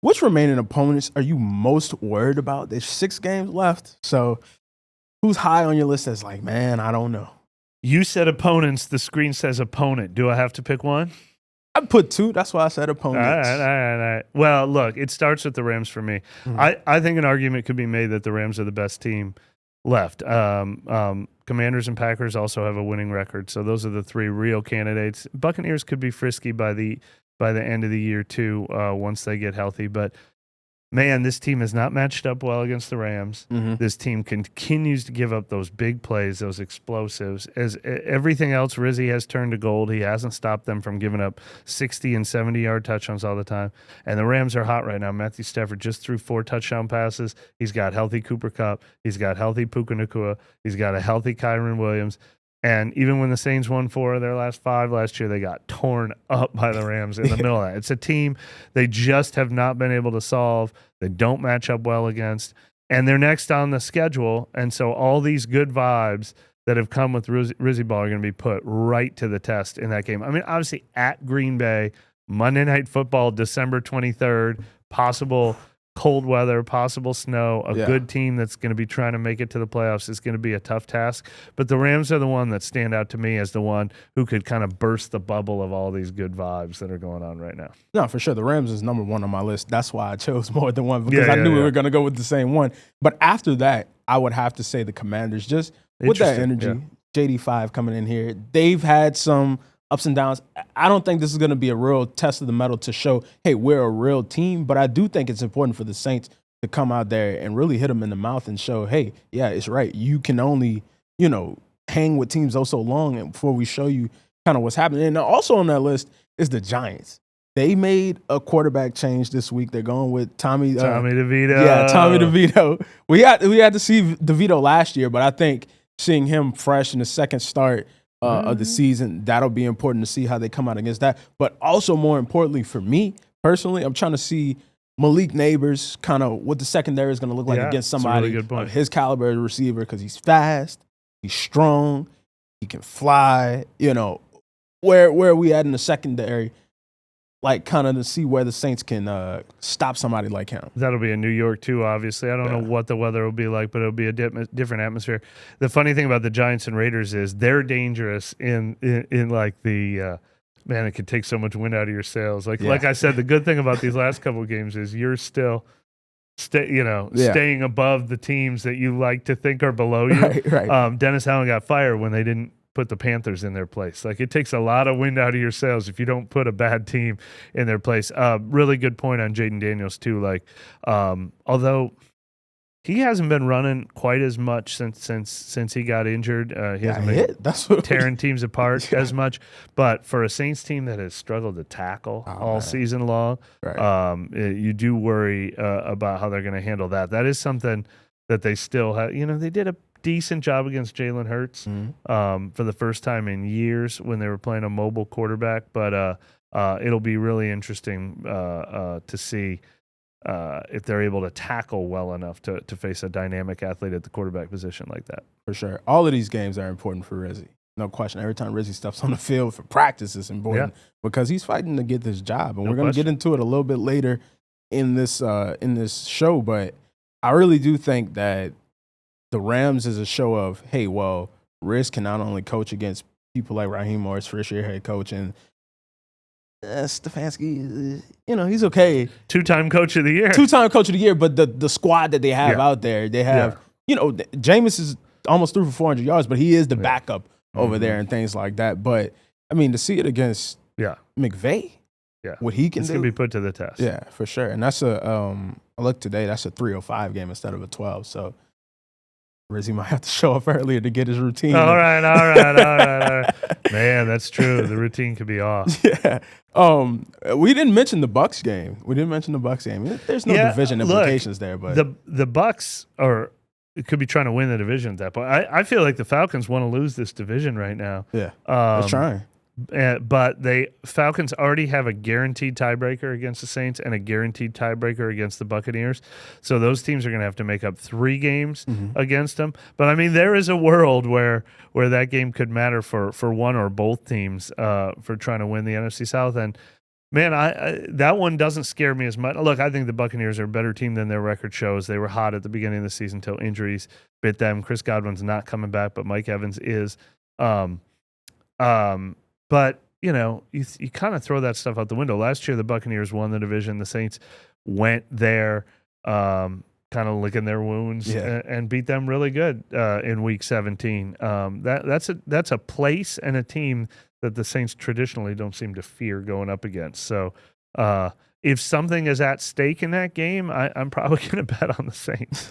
Which remaining opponents are you most worried about? There's 6 games left. So who's high on your list that's like, man, I don't know. You said opponents. The screen says opponent. Do I have to pick one? I put 2. That's why I said opponents. All right. Well, look, it starts with the Rams for me. I think an argument could be made that the Rams are the best team left. Commanders and Packers also have a winning record, so those are the 3 real candidates. Buccaneers could be frisky by the end of the year too, once they get healthy. But man, this team has not matched up well against the Rams. This team continues to give up those big plays, those explosives. As everything else, Rizzi has turned to gold. He hasn't stopped them from giving up 60 and 70-yard touchdowns all the time. And the Rams are hot right now. Matthew Stafford just threw 4 touchdown passes. He's got healthy Cooper Kupp. He's got healthy Puka Nacua. He's got a healthy Kyren Williams. And even when the Saints won 4 of their last 5 last year, they got torn up by the Rams in the middle of that. It's a team they just have not been able to solve. They don't match up well against. And they're next on the schedule. And so all these good vibes that have come with Rizzi Ball are going to be put right to the test in that game. I mean, obviously at Green Bay, Monday Night Football, December 23rd, possible cold weather, possible snow, a good team that's going to be trying to make it to the playoffs is going to be a tough task. But the Rams are the one that stand out to me as the one who could kind of burst the bubble of all these good vibes that are going on right now. No, for sure. The Rams is number 1 on my list. That's why I chose more than one, because I knew we were going to go with the same one. But after that, I would have to say the Commanders, just with that energy. JD5 coming in here. They've had some ups and downs. I don't think this is going to be a real test of the metal to show, hey, we're a real team. But I do think it's important for the Saints to come out there and really hit them in the mouth and show, hey, yeah, it's right. You can only, hang with teams so long and before we show you kind of what's happening. And also on that list is the Giants. They made a quarterback change this week. They're going with Tommy DeVito. Yeah, Tommy DeVito. We had to see DeVito last year, but I think seeing him fresh in the second start of the season, that'll be important to see how they come out against that. But also more importantly for me personally, I'm trying to see Malik Neighbors, kind of what the secondary is going to look like against somebody of his caliber as a receiver, because he's fast, he's strong, he can fly. Where are we at in the secondary? Like, kind of to see where the Saints can stop somebody like him. That'll be in New York, too, obviously. I don't know what the weather will be like, but it'll be a different atmosphere. The funny thing about the Giants and Raiders is they're dangerous in like the man, it could take so much wind out of your sails. Like I said, the good thing about these last couple of games is you're still staying above the teams that you like to think are below you. Right. Dennis Allen got fired when they didn't put the Panthers in their place. Like, it takes a lot of wind out of your sails if you don't put a bad team in their place. Really good point on Jaden Daniels too. Like, although he hasn't been running quite as much since he got injured. He hasn't been tearing teams apart as much. But for a Saints team that has struggled to tackle all season long, you do worry about how they're going to handle that. That is something that they still have. They did a decent job against Jalen Hurts for the first time in years when they were playing a mobile quarterback. But it'll be really interesting to see if they're able to tackle well enough to face a dynamic athlete at the quarterback position like that. For sure. All of these games are important for Rizzi. No question. Every time Rizzi steps on the field for practice is important because he's fighting to get this job. And we're going to get into it a little bit later in this show. But I really do think that the Rams is a show of, hey, well, Riz can not only coach against people like Raheem Morris, first-year head coach, and Stefanski, he's okay. Two-time coach of the year. Two-time coach of the year, but the squad that they have out there, they have, Jameis is almost threw for 400 yards, but he is the backup over there and things like that. But, I mean, to see it against McVay, what he can do. It's going to be put to the test. Yeah, for sure. And that's I looked today, that's a 3:05 game instead of a 12, so Rizzi might have to show up earlier to get his routine. All right. Man, that's true. The routine could be off. Yeah. We didn't mention the Bucs game. There's no division implications there, but the Bucs could be trying to win the division at that point. I feel like the Falcons want to lose this division right now. Yeah, they're trying. But Falcons already have a guaranteed tiebreaker against the Saints and a guaranteed tiebreaker against the Buccaneers. So those teams are going to have to make up 3 games against them. But, I mean, there is a world where that game could matter for one or both teams for trying to win the NFC South. And, Man, that one doesn't scare me as much. Look, I think the Buccaneers are a better team than their record shows. They were hot at the beginning of the season until injuries bit them. Chris Godwin's not coming back, but Mike Evans is. But you know, you kind of throw that stuff out the window. Last year, the Buccaneers won the division. The Saints went there, kind of licking their wounds, and beat them really good in Week 17. That's a place and a team that the Saints traditionally don't seem to fear going up against. So if something is at stake in that game, I'm probably going to bet on the Saints.